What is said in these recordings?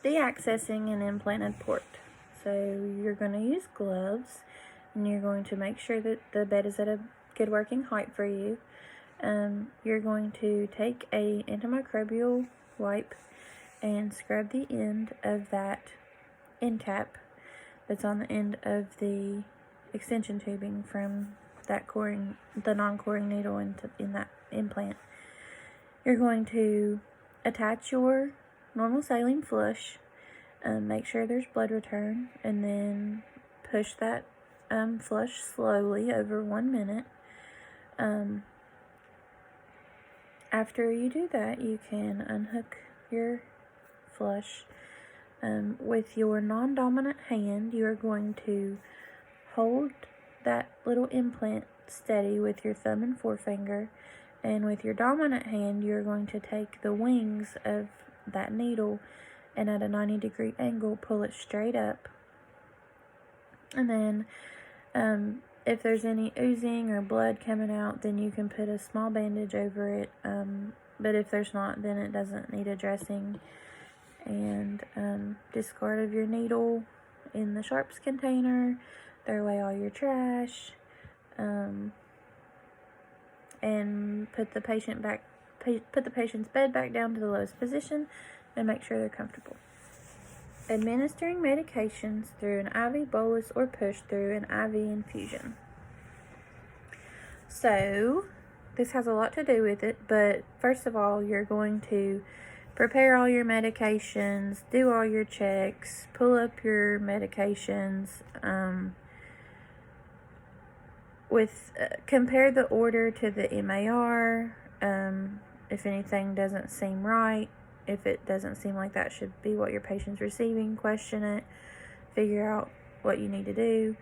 deaccessing an implanted port. So you're going to use gloves, and you're going to make sure that the bed is at a good working height for you. You're going to take a antimicrobial wipe and scrub the end of that end cap that's on the end of the extension tubing from that coring, the non-coring needle in that implant. You're going to attach your normal saline flush, make sure there's blood return, and then push that flush slowly over 1 minute. After you do that, you can unhook your flush. With your non-dominant hand, you are going to hold that little implant steady with your thumb and forefinger, and with your dominant hand, you're going to take the wings of that needle and at a 90-degree angle pull it straight up. And then if there's any oozing or blood coming out, then you can put a small bandage over it, but if there's not, then it doesn't need a dressing. And discard of your needle in the sharps container, throw away all your trash, and put the patient's bed back down to the lowest position and make sure they're comfortable. Administering medications through an IV bolus or push through an IV infusion. So this has a lot to do with it, but first of all, you're going to prepare all your medications, do all your checks, pull up your medications, compare the order to the MAR, if anything doesn't seem right, if it doesn't seem like that should be what your patient's receiving, question it, figure out what you need to do.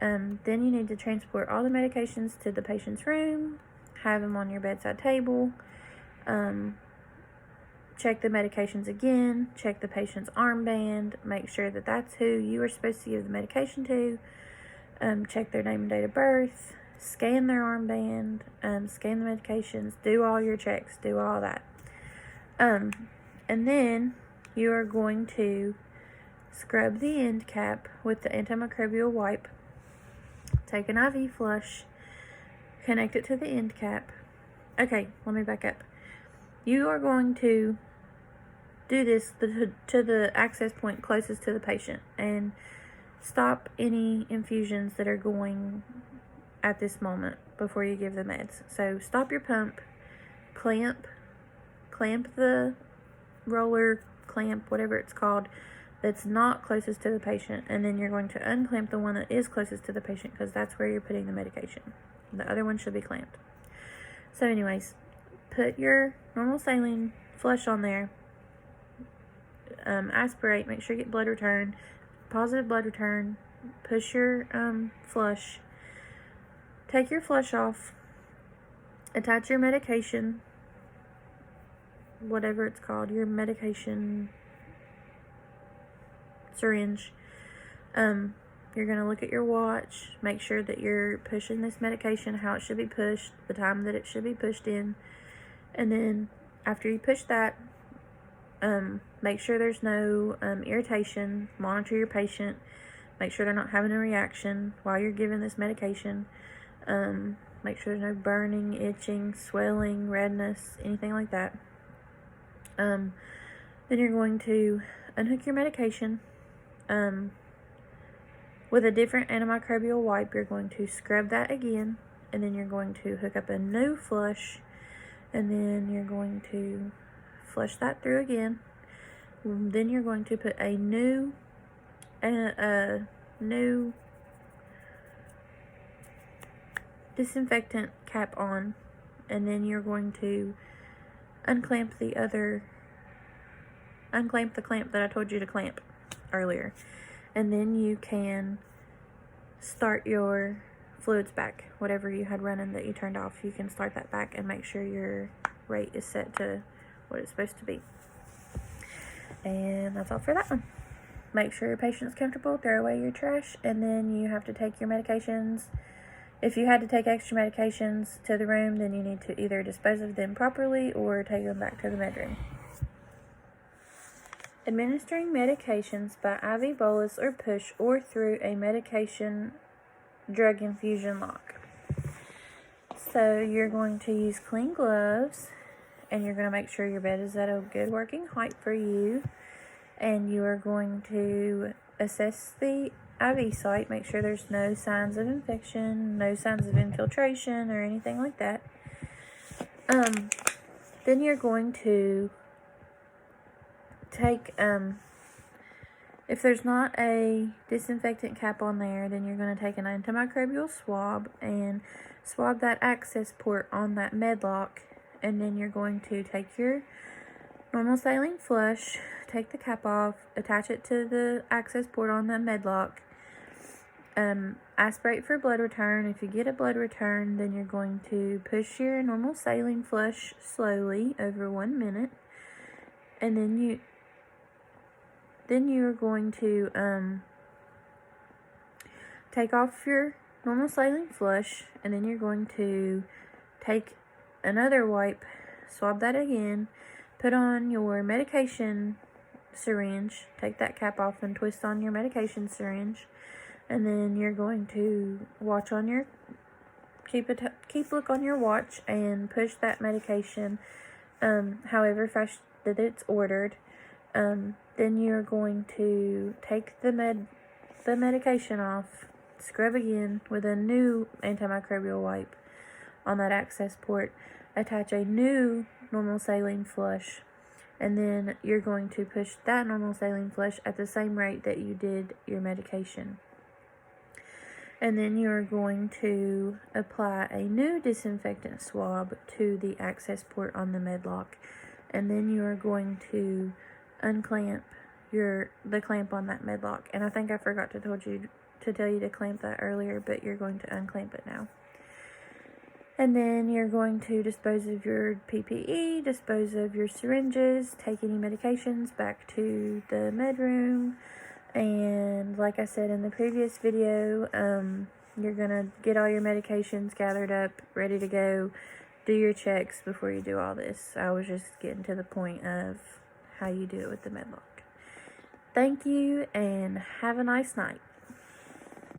Then you need to transport all the medications to the patient's room, have them on your bedside table, check the medications again, check the patient's armband, make sure that that's who you are supposed to give the medication to, check their name and date of birth, scan their armband, scan the medications, do all your checks, do all that. And then you are going to scrub the end cap with the antimicrobial wipe, take an IV flush, connect it to the end cap. Okay, let me back up. You are going to do this to the access point closest to the patient and stop any infusions that are going at this moment before you give the meds. So stop your pump, clamp the roller, clamp, whatever it's called, that's not closest to the patient, and then you're going to unclamp the one that is closest to the patient because that's where you're putting the medication. The other one should be clamped. So anyways, put your normal saline flush on there, aspirate, make sure you get blood return, positive blood return, push your flush, take your flush off, attach your medication, whatever it's called, your medication syringe. You're going to look at your watch, make sure that you're pushing this medication how it should be pushed, the time that it should be pushed in, and then after you push that, make sure there's no irritation, monitor your patient, make sure they're not having a reaction while you're giving this medication, make sure there's no burning, itching, swelling, redness, anything like that. Then you're going to unhook your medication. With a different antimicrobial wipe, you're going to scrub that again, and then you're going to hook up a new flush, and then you're going to flush that through again. Then you're going to put a new disinfectant cap on, and then you're going to unclamp the clamp that I told you to clamp earlier, and then you can start your fluids back. Whatever you had running that you turned off, you can start that back and make sure your rate is set to what it's supposed to be. And that's all for that one. Make sure your patient's comfortable, throw away your trash, and then you have to take your medications. If you had to take extra medications to the room, then you need to either dispose of them properly or take them back to the med room. Administering medications by IV bolus or push or through a medication drug infusion lock. So you're going to use clean gloves, and you're going to make sure your bed is at a good working height for you, and you are going to assess the IV site, make sure there's no signs of infection, no signs of infiltration or anything like that. Then you're going to take, if there's not a disinfectant cap on there, then you're going to take an antimicrobial swab and swab that access port on that med lock, and then you're going to take your normal saline flush, take the cap off, attach it to the access port on the med lock, aspirate for blood return. If you get a blood return, then you're going to push your normal saline flush slowly over 1 minute, and then you're going to take off your normal saline flush, and then you're going to take another wipe, swab that again, put on your medication syringe, take that cap off and twist on your medication syringe, and then you're going to watch on your keep look on your watch and push that medication however fast that it's ordered. Then you're going to take the medication off, scrub again with a new antimicrobial wipe on that access port, attach a new normal saline flush, and then you're going to push that normal saline flush at the same rate that you did your medication. And then you're going to apply a new disinfectant swab to the access port on the med lock, and then you are going to unclamp the clamp on that med lock. And I think I forgot to tell you to clamp that earlier, but you're going to unclamp it now. And then you're going to dispose of your PPE, dispose of your syringes, take any medications back to the med room. And like I said in the previous video, you're going to get all your medications gathered up, ready to go, do your checks before you do all this. I was just getting to the point of how you do it with the med lock. Thank you, and have a nice night.